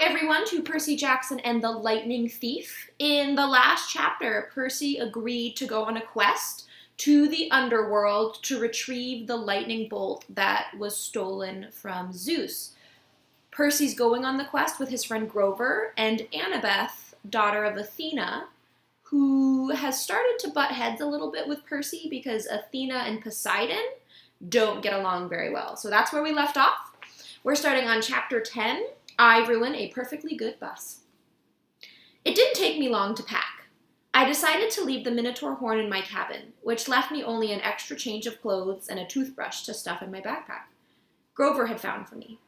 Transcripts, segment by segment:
everyone to Percy Jackson and the Lightning Thief. In the last chapter, Percy agreed to go on a quest to the underworld to retrieve the lightning bolt that was stolen from Zeus. Percy's going on the quest with his friend Grover and Annabeth, daughter of Athena, who has started to butt heads a little bit with Percy because Athena and Poseidon don't get along very well. So that's where we left off. We're starting on chapter 10, I Ruin a Perfectly Good Bus. It didn't take me long to pack. I decided to leave the Minotaur horn in my cabin, which left me only an extra change of clothes and a toothbrush to stuff in my backpack. Grover had found for me.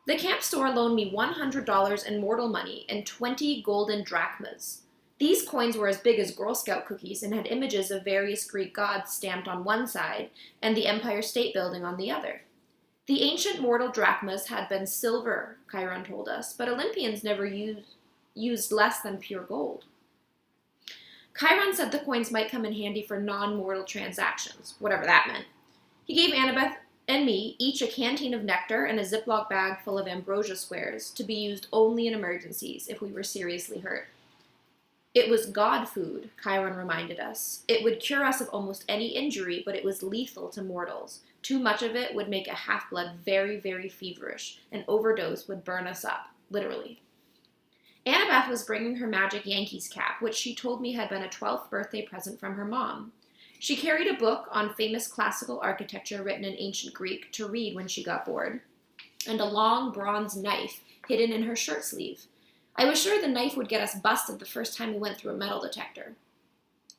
The camp store loaned me $100 in mortal money and 20 golden drachmas. These coins were as big as Girl Scout cookies and had images of various Greek gods stamped on one side and the Empire State Building on the other. The ancient mortal drachmas had been silver, Chiron told us, but Olympians never used less than pure gold. Chiron said the coins might come in handy for non-mortal transactions, whatever that meant. He gave Annabeth and me each a canteen of nectar and a Ziploc bag full of ambrosia squares to be used only in emergencies if we were seriously hurt. It was god food, Chiron reminded us. It would cure us of almost any injury, but it was lethal to mortals. Too much of it would make a half-blood very, very feverish. An overdose would burn us up, literally. Annabeth was bringing her magic Yankees cap, which she told me had been a 12th birthday present from her mom. She carried a book on famous classical architecture written in ancient Greek to read when she got bored, and a long bronze knife hidden in her shirt sleeve. I was sure the knife would get us busted the first time we went through a metal detector.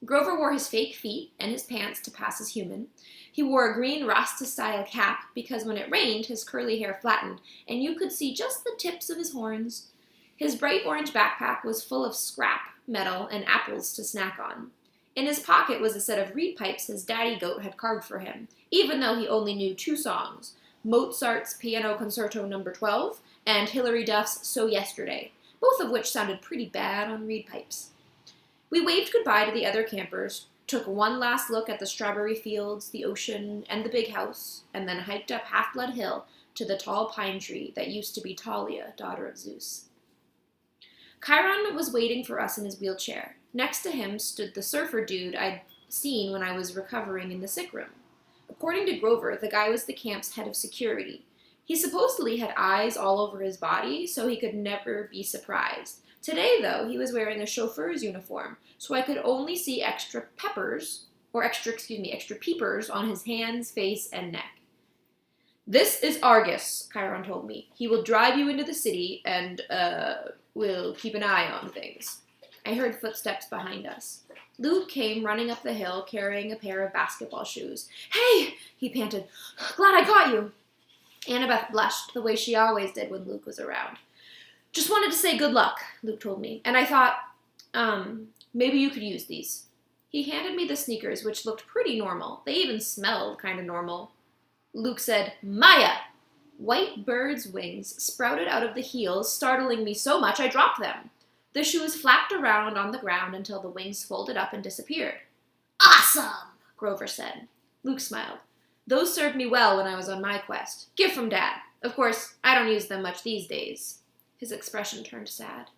Grover wore his fake feet and his pants to pass as human. He wore a green Rasta-style cap because when it rained, his curly hair flattened, and you could see just the tips of his horns. His bright orange backpack was full of scrap metal and apples to snack on. In his pocket was a set of reed pipes his daddy goat had carved for him, even though he only knew 2 songs, Mozart's Piano Concerto No. 12 and Hilary Duff's So Yesterday, both of which sounded pretty bad on reed pipes. We waved goodbye to the other campers, took one last look at the strawberry fields, the ocean, and the big house, and then hiked up Half-Blood Hill to the tall pine tree that used to be Talia, daughter of Zeus. Chiron was waiting for us in his wheelchair. Next to him stood the surfer dude I'd seen when I was recovering in the sick room. According to Grover, the guy was the camp's head of security. He supposedly had eyes all over his body, so he could never be surprised. Today, though, he was wearing a chauffeur's uniform, so I could only see extra peepers on his hands, face, and neck. "This is Argus," Chiron told me. "He will drive you into the city and, will keep an eye on things." I heard footsteps behind us. Luke came running up the hill carrying a pair of basketball shoes. "Hey!" he panted. "Glad I caught you." Annabeth blushed the way she always did when Luke was around. "Just wanted to say good luck," Luke told me, "and I thought, maybe you could use these." He handed me the sneakers, which looked pretty normal. They even smelled kind of normal. Luke said, "Maya!" White birds' wings sprouted out of the heels, startling me so much I dropped them. The shoes flapped around on the ground until the wings folded up and disappeared. "Awesome!" Grover said. Luke smiled. "Those served me well when I was on my quest. Gift from Dad. Of course, I don't use them much these days." His expression turned sad.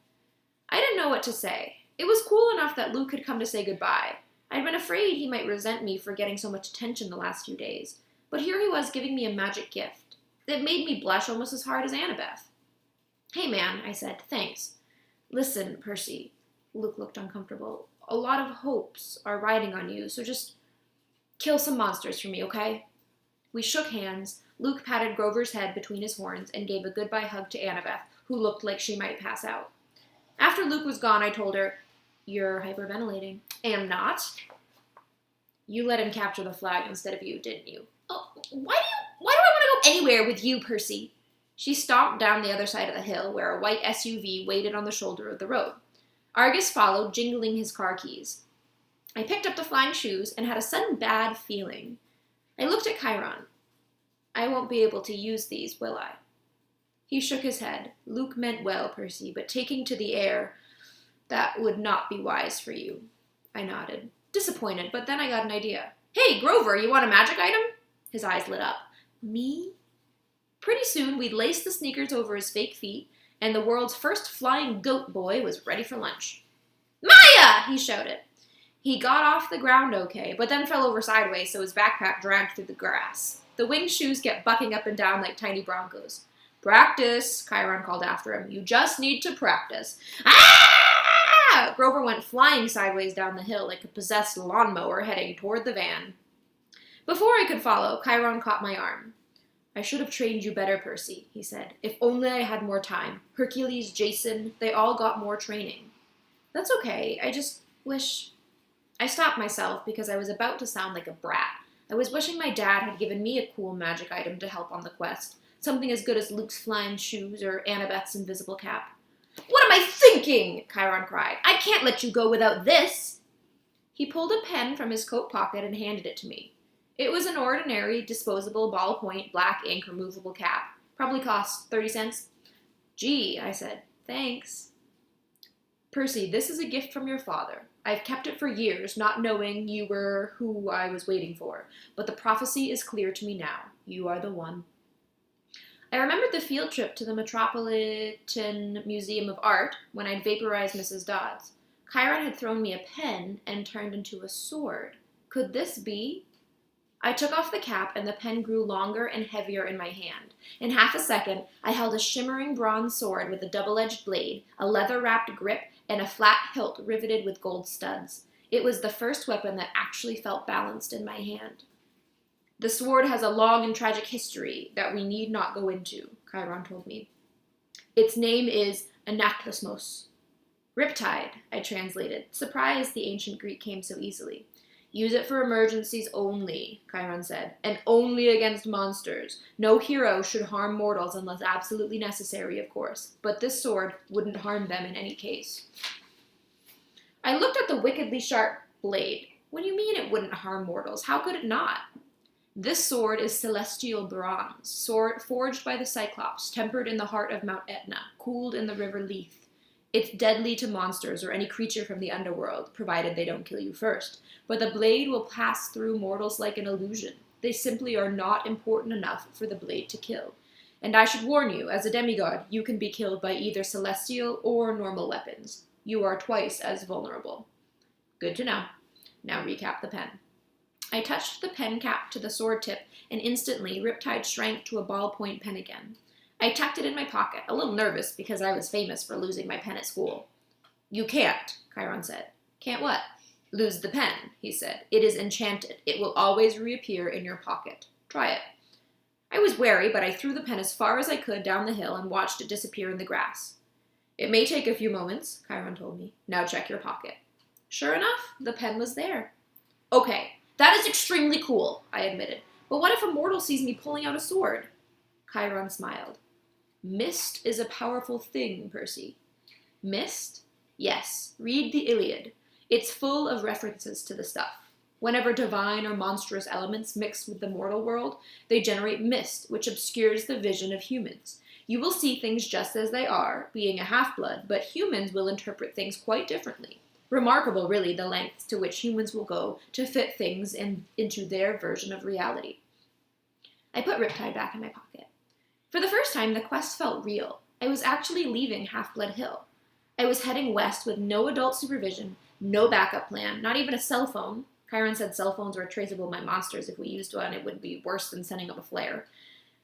I didn't know what to say. It was cool enough that Luke had come to say goodbye. I'd been afraid he might resent me for getting so much attention the last few days. But here he was giving me a magic gift. It made me blush almost as hard as Annabeth. "Hey man," I said, "thanks. Listen, Percy." Luke looked uncomfortable. "A lot of hopes are riding on you, so just kill some monsters for me, okay?" We shook hands. Luke patted Grover's head between his horns and gave a goodbye hug to Annabeth, who looked like she might pass out. After Luke was gone, I told her, "You're hyperventilating." "Am not." "You let him capture the flag instead of you, didn't you?" "Oh, why do I want to go anywhere with you, Percy?" She stomped down the other side of the hill, where a white SUV waited on the shoulder of the road. Argus followed, jingling his car keys. I picked up the flying shoes and had a sudden bad feeling. I looked at Chiron. "I won't be able to use these, will I?" He shook his head. "Luke meant well, Percy, but taking to the air, that would not be wise for you." I nodded, disappointed, but then I got an idea. "Hey, Grover, you want a magic item?" His eyes lit up. "Me?" Pretty soon, we'd laced the sneakers over his fake feet and the world's first flying goat boy was ready for lunch. "Maya!" he shouted. He got off the ground okay, but then fell over sideways, so his backpack dragged through the grass. The winged shoes kept bucking up and down like tiny broncos. "Practice," Chiron called after him. "You just need to practice." Ah! Grover went flying sideways down the hill like a possessed lawnmower heading toward the van. Before I could follow, Chiron caught my arm. "I should have trained you better, Percy," he said. "If only I had more time. Hercules, Jason, they all got more training." "That's okay. I just wish..." I stopped myself because I was about to sound like a brat. I was wishing my dad had given me a cool magic item to help on the quest. Something as good as Luke's flying shoes or Annabeth's invisible cap. "What am I thinking?" Chiron cried. "I can't let you go without this." He pulled a pen from his coat pocket and handed it to me. It was an ordinary, disposable, ballpoint, black ink removable cap. Probably cost 30 cents. "Gee," I said. "Thanks." "Percy, this is a gift from your father. I've kept it for years, not knowing you were who I was waiting for. But the prophecy is clear to me now. You are the one." I remembered the field trip to the Metropolitan Museum of Art when I'd vaporized Mrs. Dodds. Chiron had thrown me a pen and turned into a sword. Could this be? I took off the cap and the pen grew longer and heavier in my hand. In half a second, I held a shimmering bronze sword with a double-edged blade, a leather-wrapped grip, and a flat hilt riveted with gold studs. It was the first weapon that actually felt balanced in my hand. "The sword has a long and tragic history that we need not go into," Chiron told me. "Its name is Anaklusmos." "Riptide," I translated, surprised the ancient Greek came so easily. "Use it for emergencies only," Chiron said, "and only against monsters. No hero should harm mortals unless absolutely necessary, of course, but this sword wouldn't harm them in any case." I looked at the wickedly sharp blade. "What do you mean it wouldn't harm mortals? How could it not?" "This sword is celestial bronze, sword forged by the Cyclops, tempered in the heart of Mount Etna, cooled in the river Lethe. It's deadly to monsters or any creature from the underworld, provided they don't kill you first. But the blade will pass through mortals like an illusion. They simply are not important enough for the blade to kill. And I should warn you, as a demigod, you can be killed by either celestial or normal weapons. You are twice as vulnerable." "Good to know. Now recap the pen." I touched the pen cap to the sword tip, and instantly Riptide shrank to a ballpoint pen again. I tucked it in my pocket, a little nervous because I was famous for losing my pen at school. "You can't," Chiron said. "Can't what?" "Lose the pen," he said. "It is enchanted. It will always reappear in your pocket. Try it." I was wary, but I threw the pen as far as I could down the hill and watched it disappear in the grass. "It may take a few moments," Chiron told me. "Now check your pocket." Sure enough, the pen was there. "Okay, that is extremely cool," I admitted. "But what if a mortal sees me pulling out a sword?" Chiron smiled. "Mist is a powerful thing, Percy." "Mist?" "Yes. Read the Iliad. It's full of references to the stuff. Whenever divine or monstrous elements mix with the mortal world, they generate mist, which obscures the vision of humans. You will see things just as they are, being a half-blood, but humans will interpret things quite differently. Remarkable, really, the lengths to which humans will go to fit things into their version of reality." I put Riptide back in my pocket. For the first time, the quest felt real. I was actually leaving Half-Blood Hill. I was heading west with no adult supervision, no backup plan, not even a cell phone. Chiron said cell phones were traceable by monsters. If we used one, it would be worse than sending up a flare.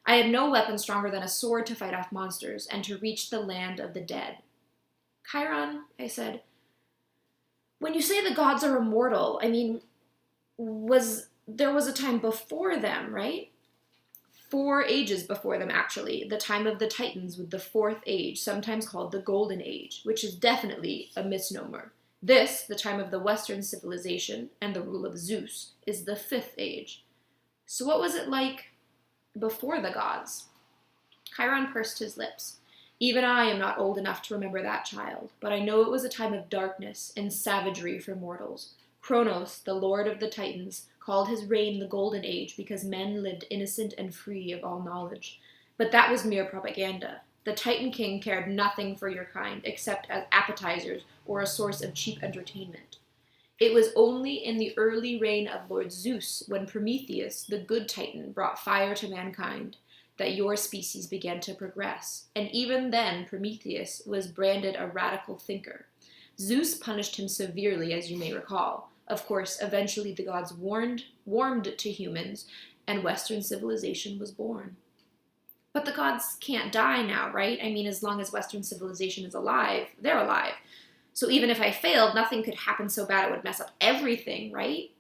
I had no weapon stronger than a sword to fight off monsters and to reach the land of the dead. "Chiron," I said, "when you say the gods are immortal, I mean, there was a time before them, right?" 4 ages before them, actually. The time of the Titans with the 4th age, sometimes called the Golden Age, which is definitely a misnomer. This, the time of the Western civilization and the rule of Zeus, is the 5th age. So what was it like before the gods? Chiron pursed his lips. "Even I am not old enough to remember that, child, but I know it was a time of darkness and savagery for mortals. Kronos, the lord of the Titans, called his reign the Golden Age because men lived innocent and free of all knowledge. But that was mere propaganda. The Titan King cared nothing for your kind except as appetizers or a source of cheap entertainment. It was only in the early reign of Lord Zeus when Prometheus, the good Titan, brought fire to mankind. that your species began to progress, and even then Prometheus was branded a radical thinker. Zeus punished him severely, as you may recall. Of course, eventually the gods warmed to humans, and Western civilization was born. But the gods can't die now, right? I mean, as long as Western civilization is alive, they're alive. So even if I failed, nothing could happen so bad it would mess up everything, right?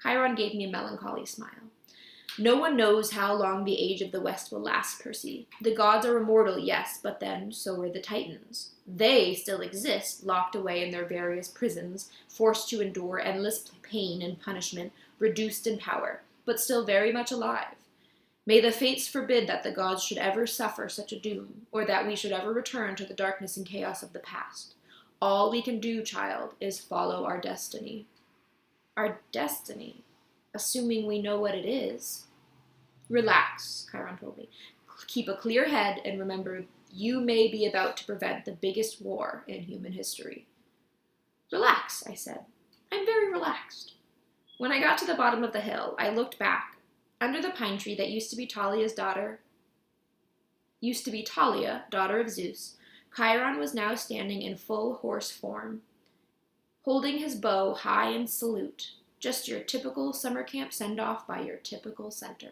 Chiron gave me a melancholy smile. No one knows how long the age of the West will last, Percy. The gods are immortal, yes, but then so are the Titans. They still exist, locked away in their various prisons, forced to endure endless pain and punishment, reduced in power, but still very much alive. May the fates forbid that the gods should ever suffer such a doom, or that we should ever return to the darkness and chaos of the past. All we can do, child, is follow our destiny. Our destiny? Assuming we know what it is. Relax, Chiron told me. Keep a clear head and remember you may be about to prevent the biggest war in human history. Relax, I said. I'm very relaxed. When I got to the bottom of the hill, I looked back. Under the pine tree that used to be Talia, daughter of Zeus, Chiron was now standing in full horse form, holding his bow high in salute. Just your typical summer camp send-off by your typical centaur.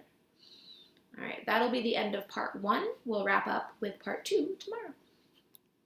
All right, that'll be the end of part 1. We'll wrap up with part 2 tomorrow.